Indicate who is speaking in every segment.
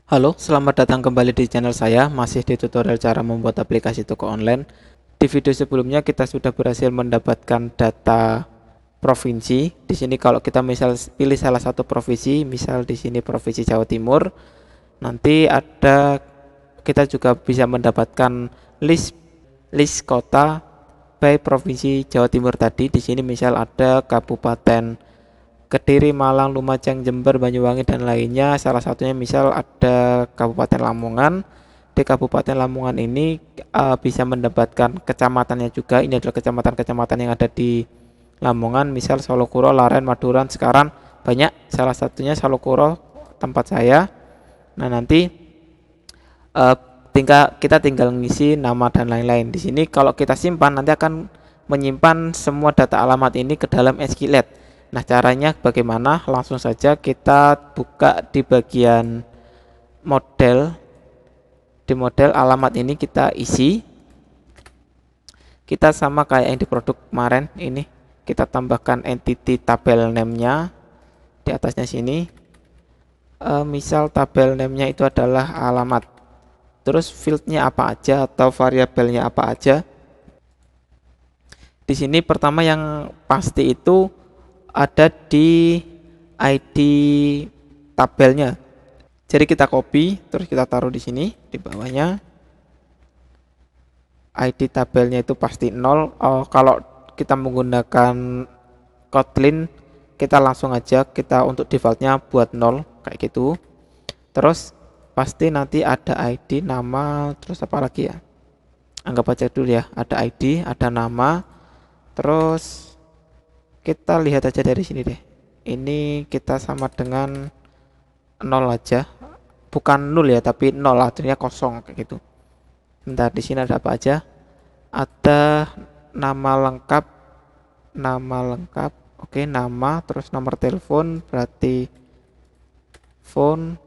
Speaker 1: Halo, selamat datang kembali di channel saya, masih di tutorial cara membuat aplikasi toko online. Di video sebelumnya kita sudah berhasil mendapatkan data provinsi. Di sini kalau kita misal pilih salah satu provinsi, misal di sini provinsi Jawa Timur, nanti ada kita juga bisa mendapatkan list list kota by provinsi Jawa Timur tadi. Di sini misal ada Kabupaten Kediri, Malang, Lumajang, Jember, Banyuwangi, dan lainnya. Salah satunya misal ada Kabupaten Lamongan. Di Kabupaten Lamongan ini bisa mendapatkan kecamatannya juga. Ini adalah kecamatan-kecamatan yang ada di Lamongan, misal Solokuro, Laren, Maduran, Sekarang banyak. Salah satunya Solokuro, tempat saya. Nah, nanti uh, kita tinggal ngisi nama dan lain-lain. Di sini kalau kita simpan nanti akan menyimpan semua data alamat ini ke dalam SQLite. Nah, caranya bagaimana? Langsung saja kita buka di bagian model. Di model alamat ini kita isi. Kita sama kayak yang di produk kemarin ini. Kita tambahkan entity tabel name-nya di atasnya sini. Misal tabel name-nya itu adalah alamat. Terus field-nya apa aja atau variabelnya apa aja. Di sini pertama yang pasti itu ada di ID tabelnya. Jadi kita copy, terus kita taruh di sini di bawahnya. ID tabelnya itu pasti 0. Kalau kita menggunakan Kotlin, kita langsung aja kita untuk defaultnya buat 0 kayak gitu. Terus pasti nanti ada ID, nama, terus apa lagi ya? Anggap aja dulu ya, ada ID, ada nama. Terus kita lihat aja dari sini deh. Ini kita sama dengan 0 aja. Bukan 0 ya, tapi 0 artinya kosong kayak gitu. Bentar, di sini ada apa aja? Ada nama lengkap, oke, nama, terus nomor telepon, berarti phone,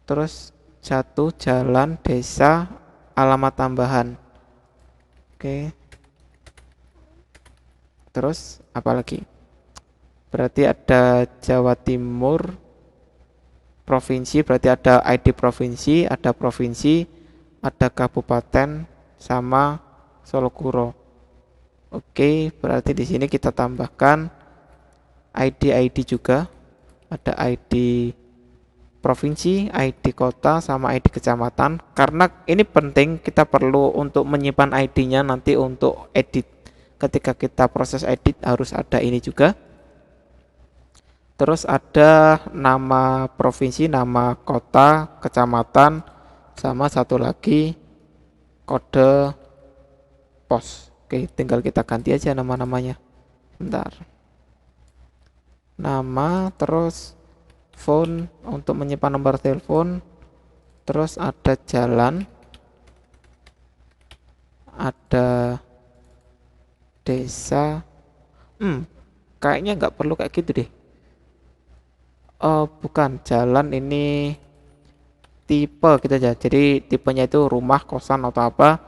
Speaker 1: terus satu jalan, desa, alamat tambahan. Oke, terus apa lagi? Berarti ada Jawa Timur, provinsi, berarti ada ID provinsi, ada kabupaten, sama Solokuro. Oke, berarti di sini kita tambahkan ID juga. Ada ID provinsi, ID kota, sama ID kecamatan. Karena ini penting, kita perlu untuk menyimpan ID-nya nanti untuk edit. Ketika kita proses edit harus ada ini juga. Terus ada nama provinsi, nama kota, kecamatan, sama satu lagi kode pos. Oke, tinggal kita ganti aja nama-namanya. Bentar. Nama, terus phone untuk menyimpan nomor telepon, terus ada jalan, ada desa. Kayaknya nggak perlu kayak gitu deh. Oh, bukan, jalan ini tipe kita aja. Jadi tipenya itu rumah, kosan, atau apa.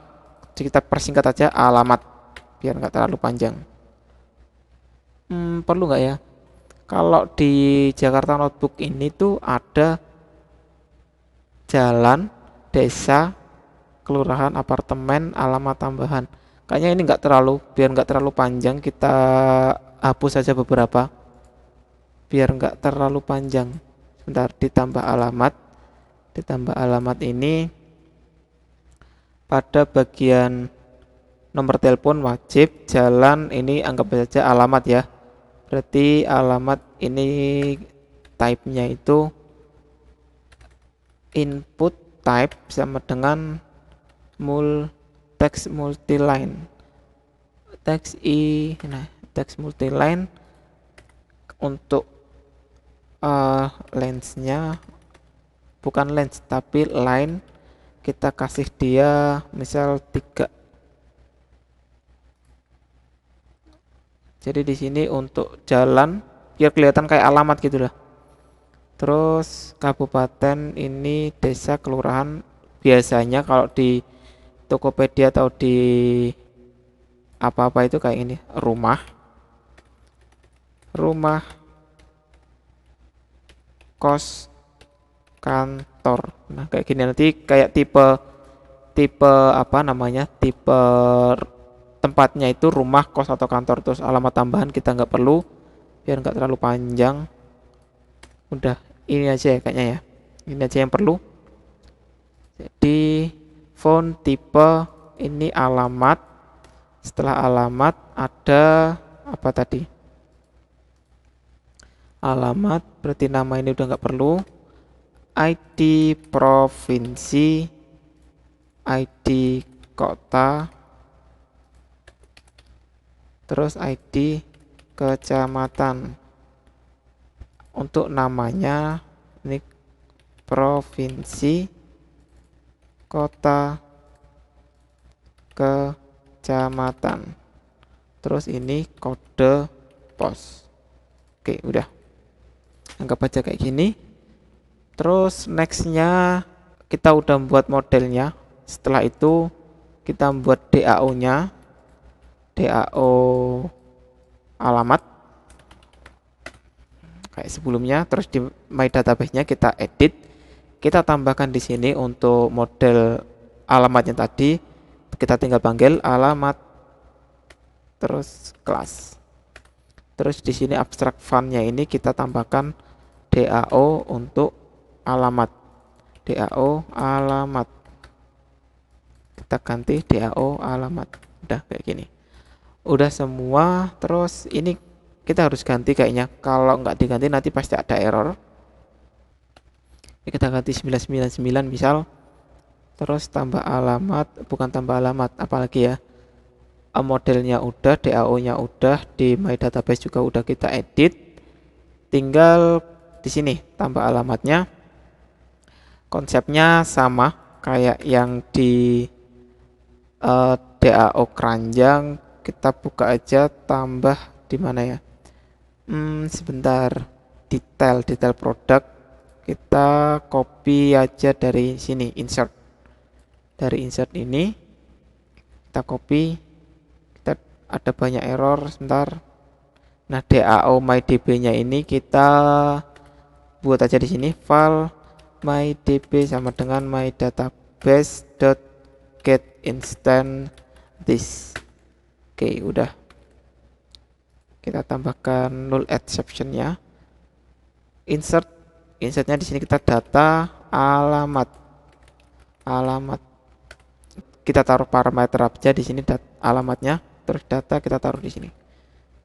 Speaker 1: Jadi kita persingkat aja alamat biar nggak terlalu panjang. Perlu nggak ya? Kalau di Jakarta Notebook ini tuh ada jalan, desa, kelurahan, apartemen, alamat tambahan. Kayaknya ini biar nggak terlalu panjang, kita hapus saja beberapa. Biar nggak terlalu panjang. Sebentar, ditambah alamat ini pada bagian nomor telepon wajib, jalan ini anggap saja alamat ya. Berarti alamat ini type-nya itu input type sama dengan text multiline. Text multiline untuk lens-nya bukan lens tapi line, kita kasih dia misal 3. Jadi di sini untuk jalan biar kelihatan kayak alamat gitu lah. Terus kabupaten ini desa, kelurahan. Biasanya kalau di Tokopedia atau di apa-apa itu kayak ini, rumah, kos, kantor. Nah, kayak gini nanti kayak tipe tipe apa namanya? Tipe tempatnya itu rumah, kos atau kantor, terus alamat tambahan kita nggak perlu biar nggak terlalu panjang. Udah ini aja ya kayaknya ya. Ini aja yang perlu. Jadi phone tipe ini alamat. Setelah alamat ada apa tadi? Alamat berarti nama ini udah nggak perlu. ID provinsi, ID kota, terus ID kecamatan. Untuk namanya ini provinsi, kota, kecamatan. Terus ini kode pos. Oke, udah. Anggap aja kayak gini. Terus nextnya kita udah membuat modelnya. Setelah itu kita membuat DAO-nya. DAO alamat kayak sebelumnya. Terus di my database-nya kita edit, kita tambahkan di sini untuk model alamatnya tadi, kita tinggal panggil alamat terus kelas. Terus di sini abstract fun-nya ini kita tambahkan DAO untuk alamat. DAO alamat. Kita ganti DAO alamat. Udah kayak gini. Udah semua. Terus ini kita harus ganti kayaknya. Kalau nggak diganti nanti pasti ada error. Kita ganti 999 misal. Terus tambah alamat, bukan tambah alamat, apalagi ya. Modelnya udah, DAO-nya udah, di my database juga udah kita edit. Tinggal di sini tambah alamatnya. Konsepnya sama kayak yang di DAO keranjang. Kita buka aja, tambah di mana ya? Sebentar. Detail produk. Kita copy aja dari sini, insert. Dari insert ini kita copy. Ada banyak error sebentar. Nah, DAO mydb-nya ini kita buat aja di sini file mydb sama dengan mydatabase.getInstance. Oke, udah. Kita tambahkan null exception-nya. Insertnya di sini kita data alamat. Kita taruh parameter aja di sini alamatnya. Terus data kita taruh di sini.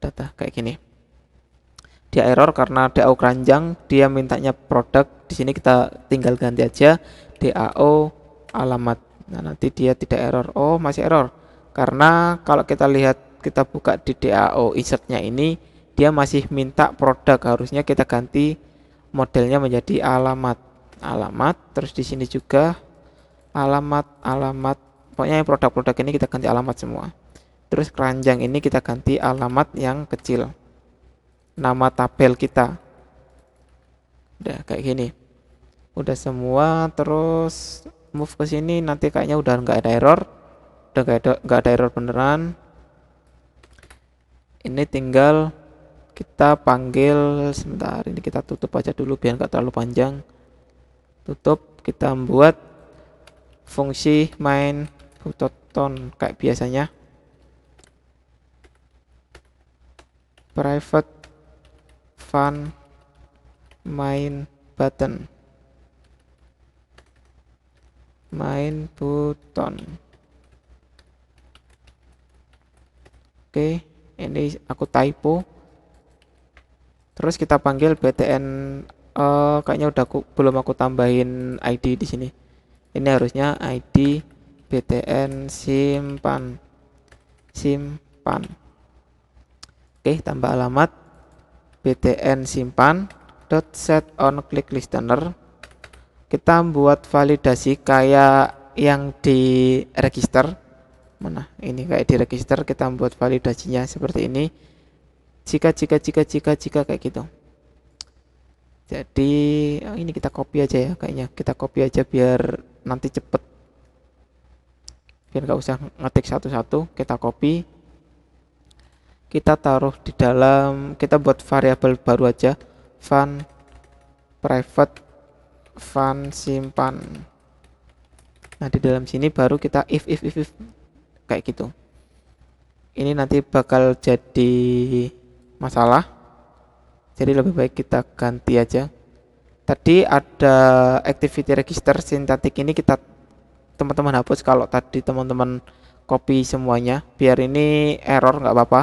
Speaker 1: Data kayak gini. Dia error karena DAO keranjang, dia mintanya produk. Di sini kita tinggal ganti aja DAO alamat. Nah, nanti dia tidak error. Oh, masih error. Karena kalau kita lihat, kita buka di DAO insertnya ini, dia masih minta produk. Harusnya kita ganti modelnya menjadi alamat. Terus di sini juga alamat. Pokoknya produk-produk ini kita ganti alamat semua. Terus keranjang ini kita ganti alamat yang kecil. Nama tabel kita. Udah kayak gini. Udah semua. Terus move ke sini, nanti kayaknya udah nggak ada error. Udah nggak ada error beneran. Ini tinggal kita panggil sebentar. Ini kita tutup aja dulu biar nggak terlalu panjang. Tutup. Kita membuat fungsi main button kayak biasanya. Private fun main button. Oke, ini aku typo. Terus kita panggil btn. Kayaknya udah belum aku tambahin ID di sini. Ini harusnya ID btn simpan. Oke, tambah alamat btn simpan .set on click listener. Kita buat validasi kayak yang di register. Mana? Ini kayak di register, kita buat validasinya seperti ini. Jika kayak gitu. Jadi ini kita copy aja ya kayaknya. Kita copy aja biar nanti cepet. Biar nggak usah ngetik satu-satu, kita copy. Kita taruh di dalam, kita buat variabel baru aja, fun private fun simpan. Nah, di dalam sini baru kita if kayak gitu. Ini nanti bakal jadi masalah. Jadi lebih baik kita ganti aja. Tadi ada activity register sintetik ini kita teman-teman hapus kalau tadi teman-teman copy semuanya biar ini error nggak apa-apa.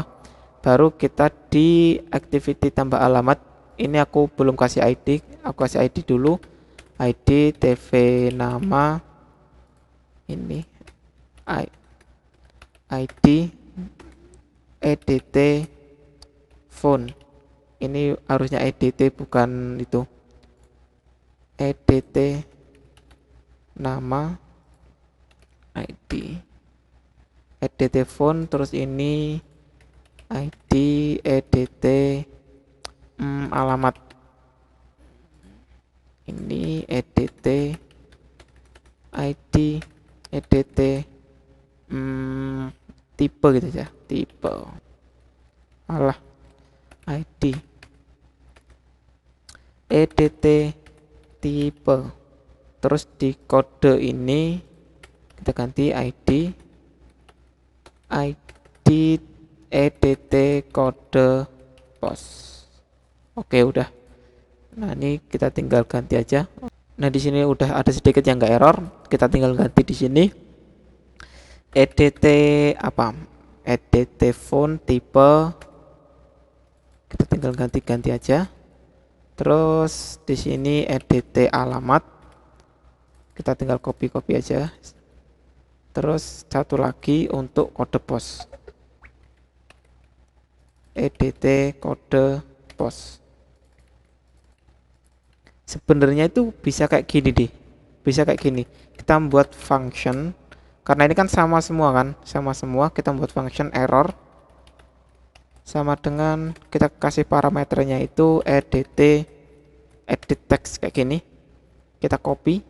Speaker 1: Baru kita di activity tambah alamat. Ini aku belum kasih ID, aku kasih ID dulu. ID TV nama ini ID EDT phone. Ini harusnya EDT bukan itu. EDT nama ID EDT phone, terus ini ID EDT alamat. Ini EDT ID EDT tipe gitu ya, tipe ID EDT tipe. Terus di kode ini kita ganti ID EDT kode pos. Oke, udah. Nah, ini kita tinggal ganti aja. Nah, di sini udah ada sedikit yang nggak error. Kita tinggal ganti di sini. EDT apa? EDT phone tipe. Kita tinggal ganti aja. Terus di sini EDT alamat. Kita tinggal copy aja. Terus satu lagi untuk kode pos. EDT kode pos. Sebenarnya itu bisa kayak gini deh. Bisa kayak gini. Kita membuat function karena ini kan sama semua kan? Sama semua, kita membuat function error sama dengan kita kasih parameternya itu edit text kayak gini. Kita copy.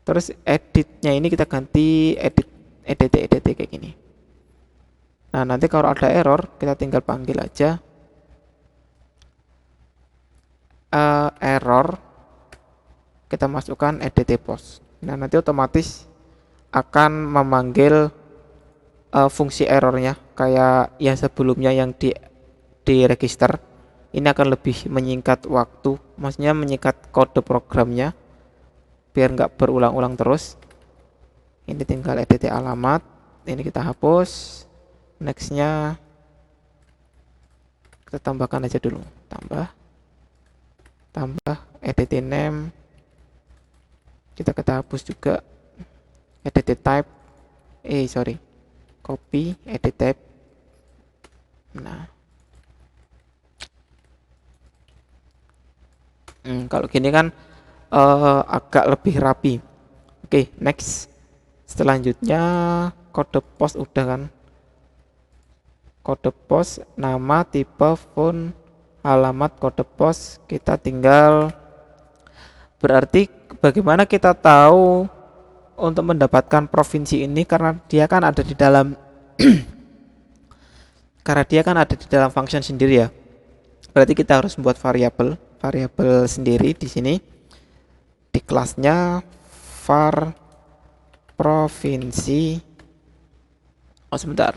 Speaker 1: Terus editnya ini kita ganti edit kayak gini. Nah, nanti kalau ada error kita tinggal panggil aja error, kita masukkan edit post. Nah, nanti otomatis akan memanggil fungsi errornya kayak yang sebelumnya yang di register. Ini akan lebih menyingkat waktu, maksudnya menyingkat kode programnya biar nggak berulang-ulang terus. Ini tinggal edit alamat, ini kita hapus. Nextnya kita tambahkan aja dulu, tambah edit name, kita hapus juga edit type, copy edit type. Nah, kalau gini kan agak lebih rapi. Oke, next. Selanjutnya kode pos udah kan. Kode pos, nama, tipe, phone, alamat, kode pos. Kita tinggal, berarti bagaimana kita tahu untuk mendapatkan provinsi ini karena dia kan ada di dalam karena dia kan ada di dalam function sendiri ya. Berarti kita harus membuat variabel sendiri di sini. Di kelasnya var provinsi. Sebentar.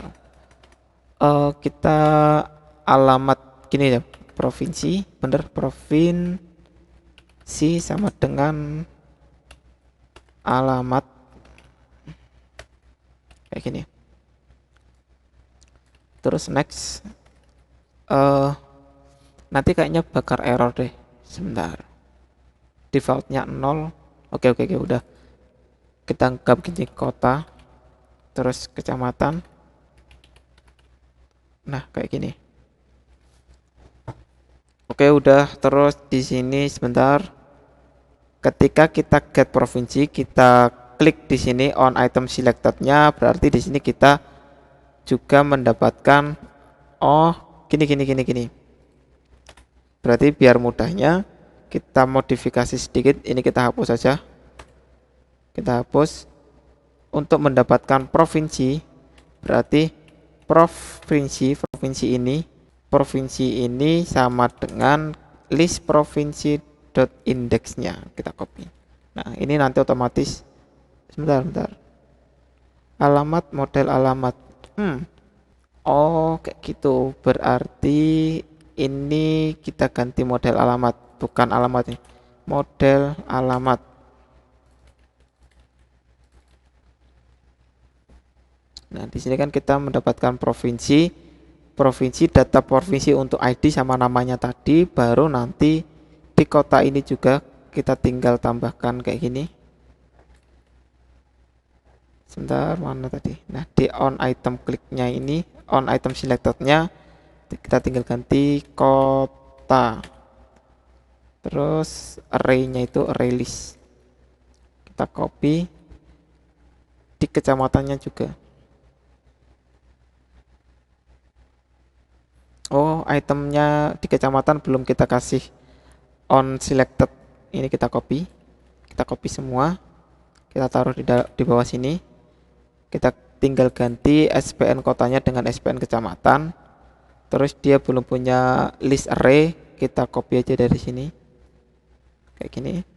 Speaker 1: Kita alamat gini ya, provinsi, bener, provinsi sama dengan alamat kayak gini. Terus next, nanti kayaknya bakar error deh, sebentar. Defaultnya 0. Oke, udah. Kita anggap gini, kota, terus kecamatan. Nah, kayak gini. Oke, udah. Terus di sini sebentar. Ketika kita get provinsi, kita klik di sini on item selected-nya, berarti di sini kita juga mendapatkan gini. Berarti biar mudahnya kita modifikasi sedikit, ini kita hapus saja. Kita hapus. Untuk mendapatkan provinsi, berarti provinsi ini sama dengan list provinsi dot indexnya kita copy. Nah, ini nanti otomatis sebentar. Alamat model alamat. Oh, kayak gitu. Berarti ini kita ganti model alamat, bukan alamat ini. Model alamat. Nah, di sini kan kita mendapatkan provinsi data provinsi untuk ID sama namanya tadi, baru nanti di kota ini juga kita tinggal tambahkan kayak gini. Sebentar, mana tadi? Nah, di on item kliknya ini, on item selectednya kita tinggal ganti kota. Terus array-nya itu array list. Kita copy di kecamatannya juga. Oh, itemnya di kecamatan belum kita kasih on selected. Ini kita copy. Kita copy semua. Kita taruh di bawah sini. Kita tinggal ganti SPN kotanya dengan SPN kecamatan. Terus dia belum punya list array. Kita copy aja dari sini. Kayak gini.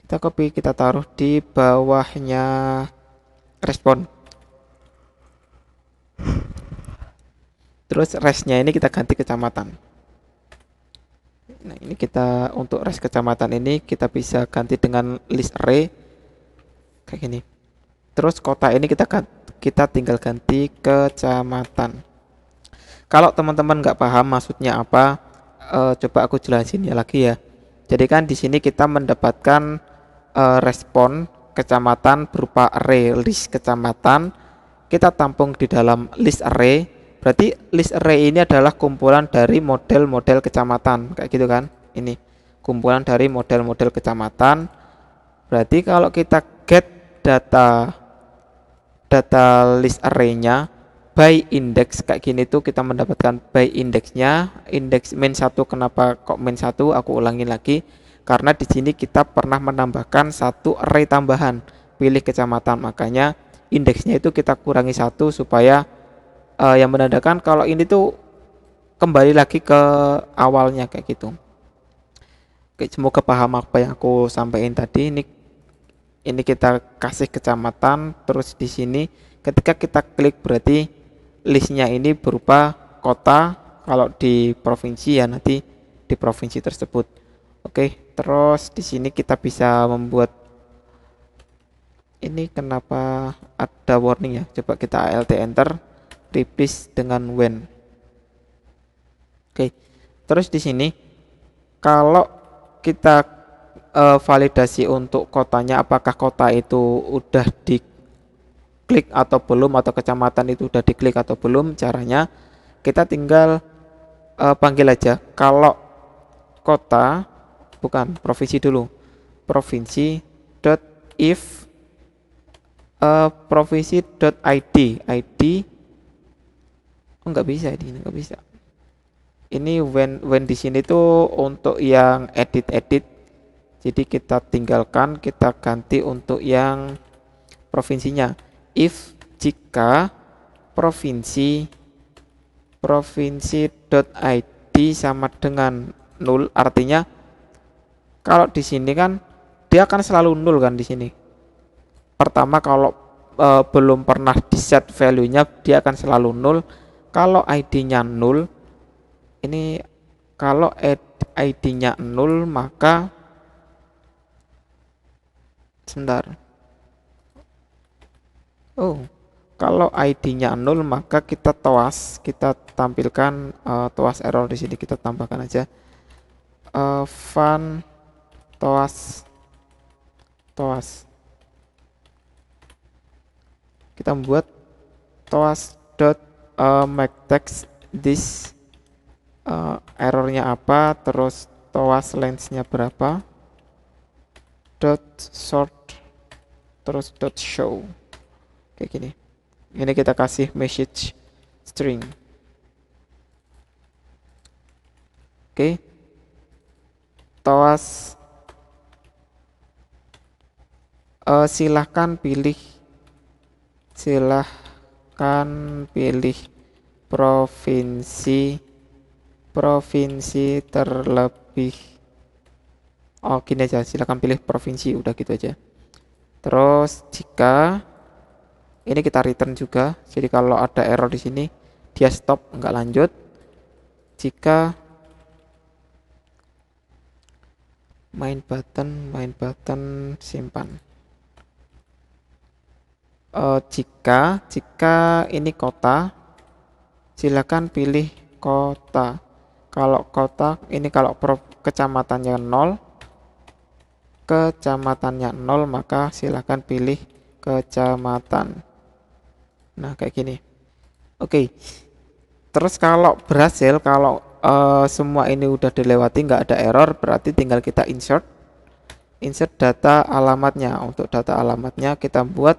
Speaker 1: Kita copy, kita taruh di bawahnya respon. Terus restnya ini kita ganti kecamatan. Nah, ini kita untuk rest kecamatan ini kita bisa ganti dengan list array kayak gini. Terus kota ini kita tinggal ganti kecamatan. Kalau teman-teman nggak paham maksudnya apa, coba aku jelasin ya lagi ya. Jadi kan di sini kita mendapatkan respon kecamatan berupa array list kecamatan. Kita tampung di dalam list array. Berarti list array ini adalah kumpulan dari model-model kecamatan, kayak gitu kan? Ini kumpulan dari model-model kecamatan. Berarti kalau kita get data list array-nya by index kayak gini tuh kita mendapatkan by indexnya, indeks min 1. Kenapa kok min 1? Aku ulangin lagi. Karena di sini kita pernah menambahkan satu array tambahan, pilih kecamatan, makanya indeksnya itu kita kurangi 1 supaya yang menandakan kalau ini tuh kembali lagi ke awalnya kayak gitu. Oke, semoga paham apa yang aku sampaikan tadi. Ini kita kasih kecamatan, terus di sini ketika kita klik berarti listnya ini berupa kota. Kalau di provinsi ya nanti di provinsi tersebut. Oke, terus di sini kita bisa membuat ini kenapa ada warning ya? Coba kita alt enter. Replace dengan when. Oke. Terus di sini kalau kita validasi untuk kotanya, apakah kota itu udah diklik atau belum, atau kecamatan itu udah diklik atau belum, caranya kita tinggal panggil aja. Kalau kota, bukan provinsi dulu, provinsi dot if provinsi dot id nggak bisa, ini nggak bisa. Ini when di sini tuh untuk yang edit. Jadi kita tinggalkan, kita ganti untuk yang provinsinya. If jika provinsi.id sama dengan 0, artinya kalau di sini kan dia akan selalu 0 kan di sini. Pertama kalau belum pernah di set value-nya dia akan selalu 0. Kalau ID-nya 0, ini kalau ID-nya 0 maka sebentar. Oh, kalau ID-nya 0 maka kita kita tampilkan toas error di sini, kita tambahkan aja fun toas. Kita membuat toas dot make text this errornya apa, terus toas length-nya berapa, dot sort, terus dot show kayak gini. Ini kita kasih message string. Oke. Toas silahkan pilih provinsi terlebih Oh, gini aja, silakan pilih provinsi, udah gitu aja. Terus jika ini kita return juga. Jadi kalau ada error di sini, dia stop, nggak lanjut. Jika main button simpan. Jika ini kota, silakan pilih kota. Kalau kota ini kalau kecamatannya 0, maka silakan pilih kecamatan. Nah, kayak gini. Oke. Terus kalau berhasil, kalau semua ini udah dilewati, nggak ada error, berarti tinggal kita insert data alamatnya. Untuk data alamatnya kita buat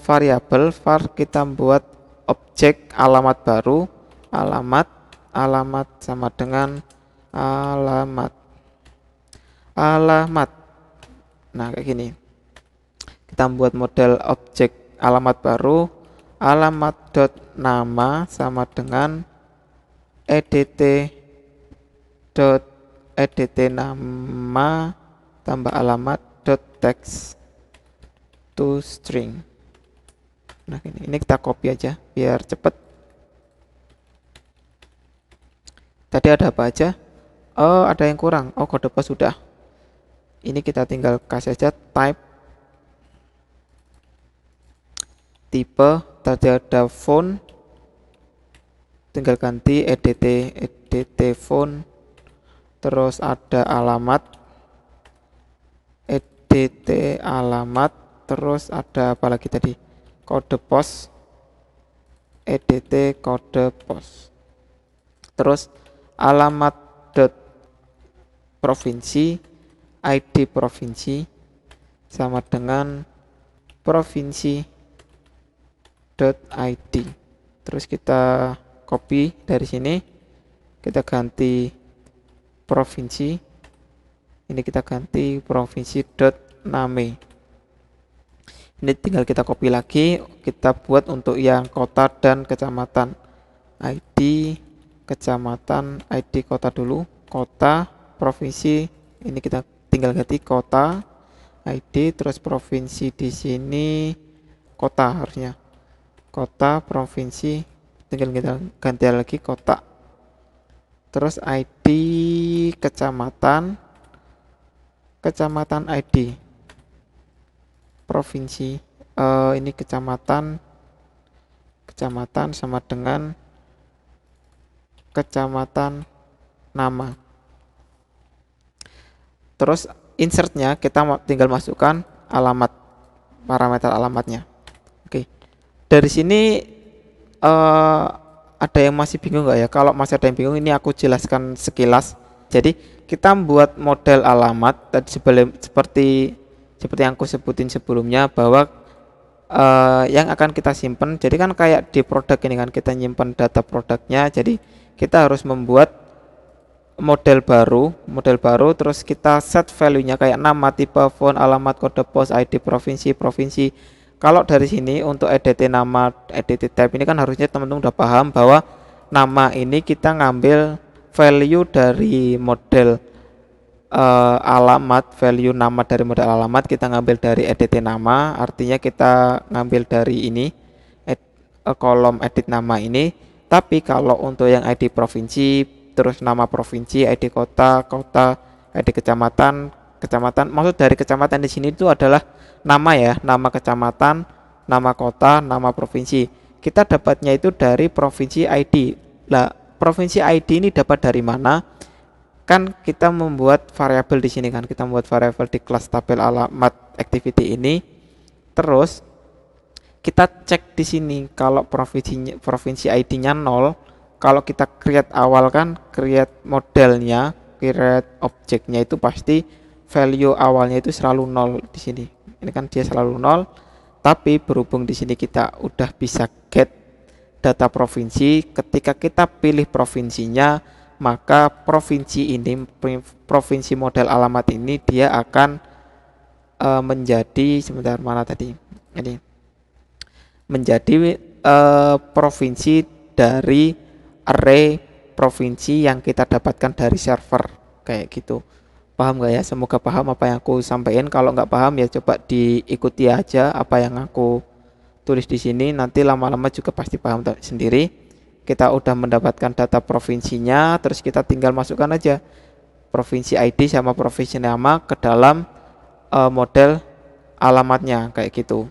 Speaker 1: variabel var, kita buat objek alamat baru, alamat sama dengan alamat. Nah, kayak gini. Kita buat model objek alamat baru, alamat.nama sama dengan edt nama tambah alamat text to string. Nah, ini kita copy aja biar cepet. Tadi ada apa aja? Oh, ada yang kurang. Oh, kode pos sudah. Ini kita tinggal kasih aja type, tipe, tadi ada phone, tinggal ganti edt phone. Terus ada alamat, edt alamat. Terus ada apa lagi tadi? Kode pos, edt kode pos. Terus alamat dot provinsi, id provinsi sama dengan provinsi dot id. Terus kita copy dari sini, kita ganti provinsi, ini kita ganti provinsi dot name. Ini tinggal kita copy lagi, kita buat untuk yang kota dan kecamatan. ID kecamatan, ID kota dulu, kota, provinsi, ini kita tinggal ganti kota, ID, terus provinsi di sini kota harusnya. Kota, provinsi, tinggal kita ganti lagi kota. Terus ID kecamatan, ID. Provinsi, ini kecamatan sama dengan kecamatan nama. Terus insertnya kita tinggal masukkan alamat, parameter alamatnya. Oke. Dari sini ada yang masih bingung nggak ya? Kalau masih ada yang bingung, ini aku jelaskan sekilas. Jadi kita membuat model alamat tadi seperti yang aku sebutin sebelumnya, bahwa yang akan kita simpan. Jadi kan kayak di produk ini kan kita nyimpan data produknya. Jadi kita harus membuat model baru, terus kita set value-nya kayak nama, tipe, phone, alamat, kode pos, ID provinsi. Kalau dari sini untuk edt nama, edt type ini kan harusnya teman-teman udah paham bahwa nama ini kita ngambil value dari model alamat, value nama dari model alamat kita ngambil dari edt nama, artinya kita ngambil dari ini kolom edit nama ini. Tapi kalau untuk yang ID provinsi, terus nama provinsi, ID kota, ID kecamatan, maksud dari kecamatan di sini itu adalah nama ya, nama kecamatan, nama kota, nama provinsi. Kita dapatnya itu dari provinsi ID. Lah, provinsi ID ini dapat dari mana? Kan kita membuat variabel di sini kan, kita membuat variabel di kelas tabel alamat activity ini. Terus kita cek di sini kalau provinsi ID-nya 0, kalau kita create awal kan, create modelnya, create objeknya itu pasti value awalnya itu selalu 0 di sini. Ini kan dia selalu 0, tapi berhubung di sini kita udah bisa get data provinsi, ketika kita pilih provinsinya, maka provinsi ini, provinsi model alamat ini dia akan menjadi, sebentar mana tadi? Ini menjadi provinsi dari array provinsi yang kita dapatkan dari server kayak gitu. Paham nggak ya? Semoga paham apa yang aku sampaikan. Kalau nggak paham ya coba diikuti aja apa yang aku tulis di sini. Nanti lama-lama juga pasti paham sendiri. Kita udah mendapatkan data provinsinya, terus kita tinggal masukkan aja provinsi ID sama provinsi nama ke dalam model alamatnya kayak gitu.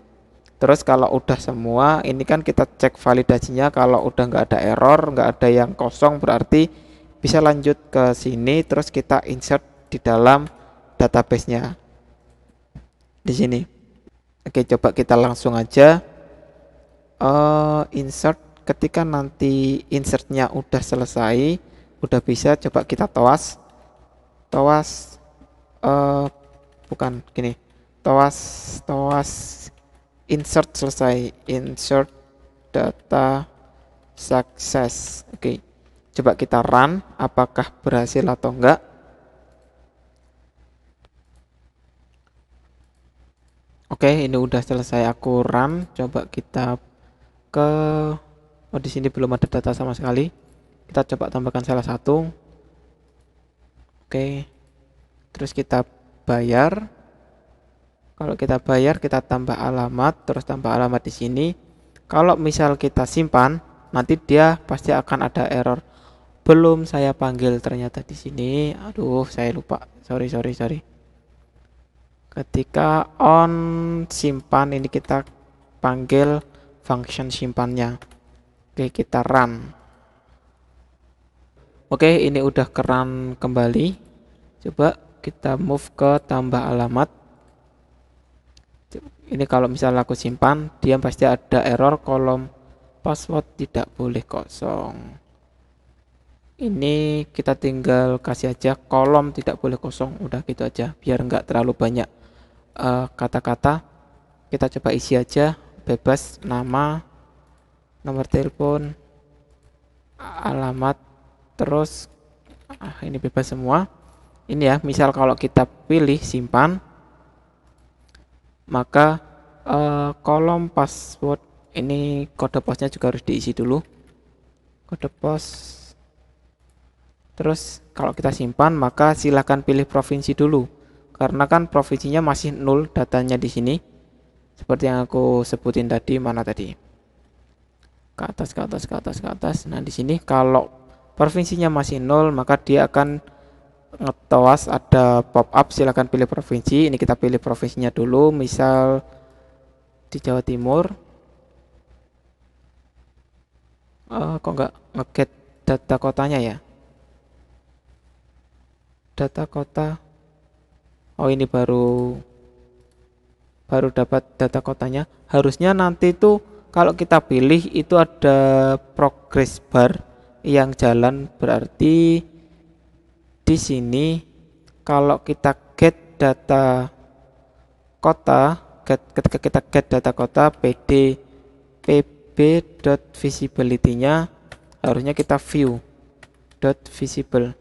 Speaker 1: Terus kalau udah semua, ini kan kita cek validasinya. Kalau udah nggak ada error, nggak ada yang kosong, berarti bisa lanjut ke sini. Terus kita insert di dalam database-nya di sini. Oke, coba kita langsung aja insert. Ketika nanti insertnya udah selesai, udah bisa, coba kita toas bukan gini, toas insert selesai, insert data success. Oke, coba kita run, apakah berhasil atau enggak. Oke, ini udah selesai aku run. Coba kita ke di sini belum ada data sama sekali. Kita coba tambahkan salah satu. Oke. Terus kita bayar. Kalau kita bayar, kita tambah alamat, terus tambah alamat di sini. Kalau misal kita simpan, nanti dia pasti akan ada error. Belum saya panggil ternyata di sini. Aduh, saya lupa. Sorry. Ketika on simpan, ini kita panggil function simpannya. Oke, kita run. Oke, ini udah ke run kembali. Coba kita move ke tambah alamat. Ini kalau misalnya aku simpan, dia pasti ada error kolom password tidak boleh kosong. Ini kita tinggal kasih aja kolom tidak boleh kosong. Udah gitu aja, biar nggak terlalu banyak kata-kata. Kita coba isi aja, bebas, nama, nomor telepon, alamat, terus ini bebas semua. Ini ya, misal kalau kita pilih simpan, maka kolom password ini kode posnya juga harus diisi dulu, kode pos. Terus kalau kita simpan, maka silahkan pilih provinsi dulu, karena kan provinsinya masih 0 datanya di sini, seperti yang aku sebutin tadi. Mana tadi? Ke atas. Nah, di sini kalau provinsinya masih 0, maka dia akan ngetoas, ada pop up silakan pilih provinsi. Ini kita pilih provinsinya dulu, misal di Jawa Timur. Kok nggak ngeget data kotanya ya? Data kota. Oh, ini baru dapat data kotanya. Harusnya nanti tuh kalau kita pilih itu ada progress bar yang jalan, berarti di sini kalau kita get data kota, ketika kita get data kota, pb.visibility-nya harusnya kita view.visible.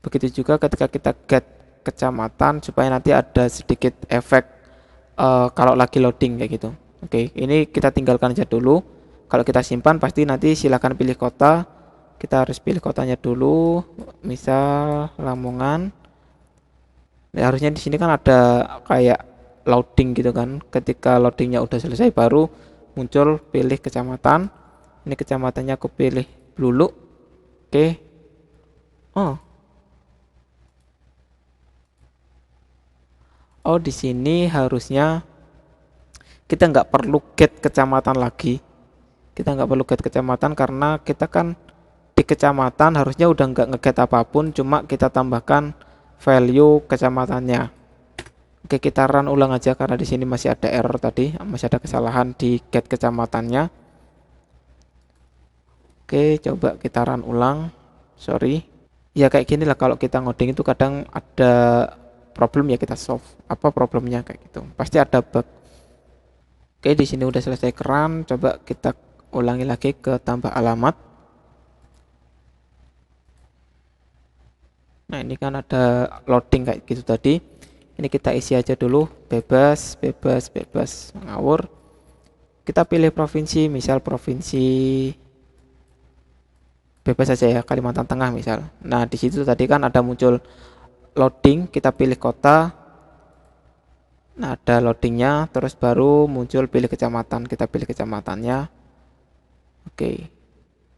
Speaker 1: Begitu juga ketika kita get kecamatan, supaya nanti ada sedikit efek kalau lagi loading kayak gitu. Oke, ini kita tinggalkan aja dulu. Kalau kita simpan pasti nanti silakan pilih kota. Kita harus pilih kotanya dulu, misal Lamongan. Nah, harusnya di sini kan ada kayak loading gitu kan. Ketika loadingnya udah selesai baru muncul pilih kecamatan. Ini kecamatannya aku pilih Bluluk. Oke. Oh, di sini harusnya kita nggak perlu get kecamatan lagi. Kita nggak perlu get kecamatan karena kita kan di kecamatan harusnya udah nggak ngeget apapun, cuma kita tambahkan value kecamatannya. Oke, kita run ulang aja karena di sini masih ada error tadi, masih ada kesalahan di get kecamatannya. Oke, coba kita run ulang. Sorry. Ya kayak gini lah, kalau kita ngoding itu kadang ada problem ya, kita solve apa problemnya kayak gitu. Pasti ada bug. Oke, di sini udah selesai run. Coba kita ulangi lagi ke tambah alamat. Nah, ini kan ada loading kayak gitu tadi. Ini kita isi aja dulu, bebas ngawur. Kita pilih provinsi, misal provinsi bebas saja ya, Kalimantan Tengah misal. Nah, di situ tadi kan ada muncul loading, kita pilih kota. Nah, ada loadingnya, terus baru muncul pilih kecamatan, kita pilih kecamatannya. Oke.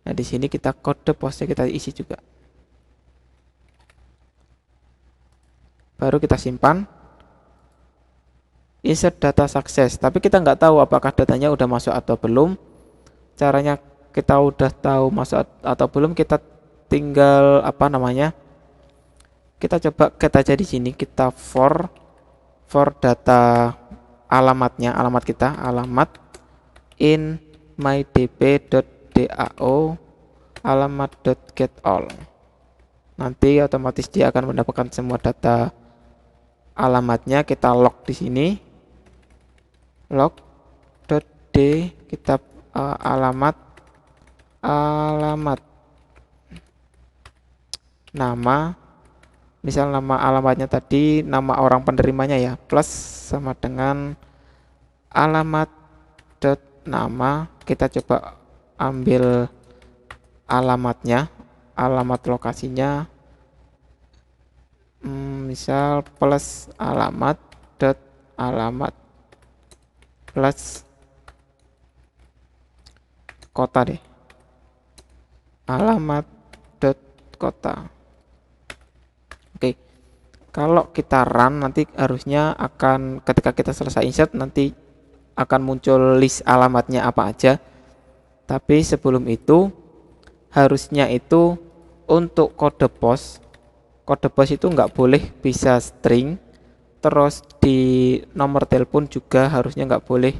Speaker 1: Nah, di sini kita kode posnya kita isi juga. Baru kita simpan. Insert data sukses, tapi kita nggak tahu apakah datanya udah masuk atau belum. Caranya kita udah tahu masuk atau belum, kita tinggal kita coba get aja di sini, kita for data alamatnya, alamat kita, alamat in mydb.dao alamat.getAll. Nanti otomatis dia akan mendapatkan semua data alamatnya. Kita log di sini, log.d, kita alamat nama, misal nama alamatnya tadi nama orang penerimanya ya, plus sama dengan alamat dot nama. Kita coba ambil alamatnya, alamat lokasinya, misal plus alamat dot alamat plus kota deh, alamat dot kota. Oke, kalau kita run nanti harusnya akan, ketika kita selesai insert nanti akan muncul list alamatnya apa aja. Tapi sebelum itu harusnya itu untuk kode pos itu nggak boleh bisa string, terus di nomor telepon juga harusnya nggak boleh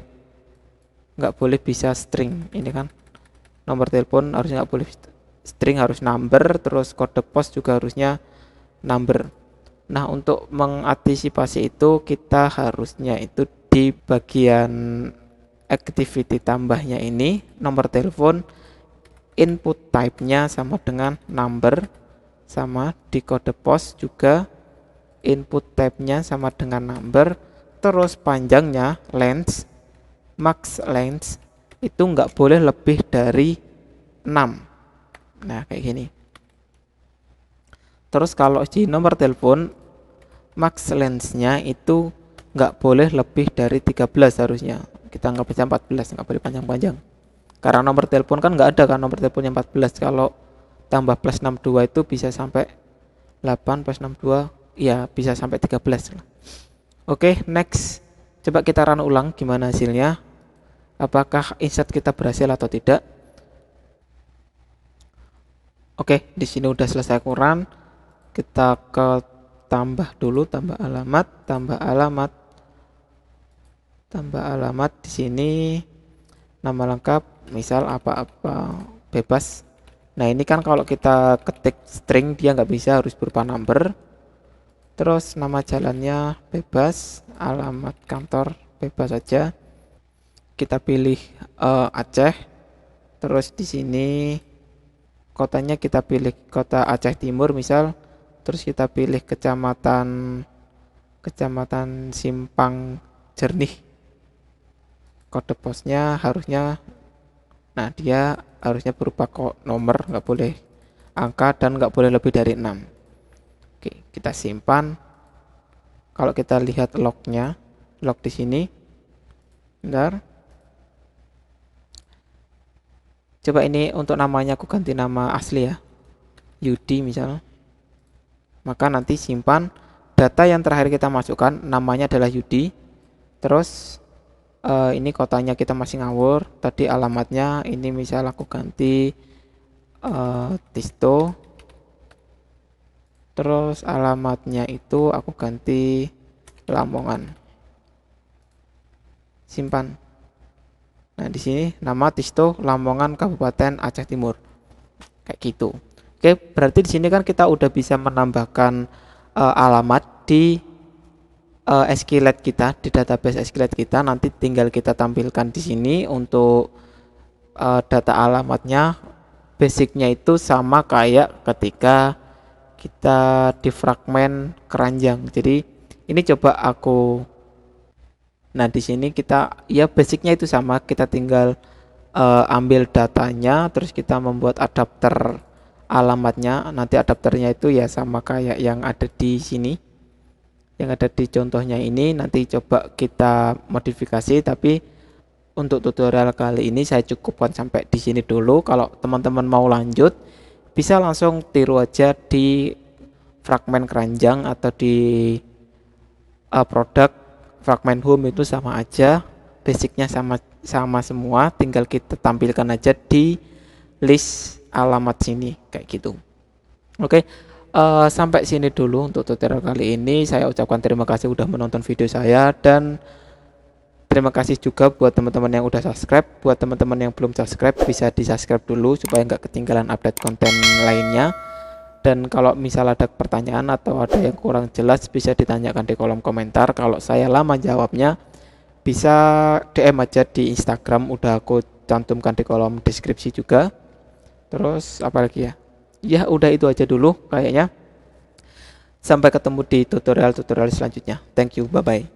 Speaker 1: bisa string. Ini kan nomor telepon harusnya nggak boleh string, harus number, terus kode pos juga harusnya number. Nah, untuk mengantisipasi itu kita harusnya itu di bagian activity tambahnya ini, nomor telepon input type-nya sama dengan number, sama di kode pos juga input type-nya sama dengan number, terus panjangnya length, max length itu nggak boleh lebih dari 6. Nah, kayak gini. Terus kalau di nomor telepon max length-nya itu nggak boleh lebih dari 13 harusnya. Kita nggak bisa 14, nggak boleh panjang-panjang. Karena nomor telepon kan nggak ada kan nomor teleponnya 14. Kalau tambah plus 62 itu bisa sampai 8 plus 62, ya bisa sampai 13 lah. Oke, next. Coba kita run ulang gimana hasilnya. Apakah insert kita berhasil atau tidak. Oke, di sini udah selesai aku run. Kita ke tambah dulu, tambah alamat di sini, nama lengkap misal apa-apa bebas. Nah, ini kan kalau kita ketik string dia nggak bisa, harus berupa number. Terus nama jalannya bebas, alamat kantor bebas saja. Kita pilih Aceh. Terus di sini kotanya kita pilih kota Aceh Timur misal. Terus kita pilih kecamatan Simpang Jernih. Kode posnya harusnya, nah dia harusnya berupa nomor, nggak boleh angka dan nggak boleh lebih dari 6. Oke, kita simpan. Kalau kita lihat lognya, log di sini, bentar. Coba ini untuk namanya aku ganti nama asli ya, Yudi misal. Maka nanti simpan data yang terakhir kita masukkan namanya adalah Yudi. Terus ini kotanya kita masih ngawur. Tadi alamatnya ini misal aku ganti Tisto. Terus alamatnya itu aku ganti Lamongan. Simpan. Nah, di sini nama Tisto Lamongan Kabupaten Aceh Timur. Kayak gitu. Oke, berarti di sini kan kita udah bisa menambahkan alamat di SQLite kita, di database SQLite kita. Nanti tinggal kita tampilkan di sini untuk data alamatnya. Basicnya itu sama kayak ketika kita di fragmen keranjang. Jadi ini coba aku, nah di sini kita ya basicnya itu sama, kita tinggal ambil datanya, terus kita membuat adapter alamatnya. Nanti adapternya itu ya sama kayak yang ada di sini, yang ada di contohnya ini. Nanti coba kita modifikasi, tapi untuk tutorial kali ini saya cukupkan sampai di sini dulu. Kalau teman-teman mau lanjut, bisa langsung tiru aja di fragmen keranjang atau di produk fragmen home, itu sama aja, basicnya sama sama semua, tinggal kita tampilkan aja di list alamat sini kayak gitu. Oke, sampai sini dulu untuk tutorial kali ini. Saya ucapkan terima kasih udah menonton video saya, dan terima kasih juga buat teman-teman yang udah subscribe. Buat teman-teman yang belum subscribe, bisa di subscribe dulu supaya nggak ketinggalan update konten lainnya. Dan kalau misal ada pertanyaan atau ada yang kurang jelas, bisa ditanyakan di kolom komentar. Kalau saya lama jawabnya, bisa DM aja di Instagram, udah aku cantumkan di kolom deskripsi juga. Terus apa lagi ya? Ya udah itu aja dulu kayaknya. Sampai ketemu di tutorial-tutorial selanjutnya. Thank you, bye bye.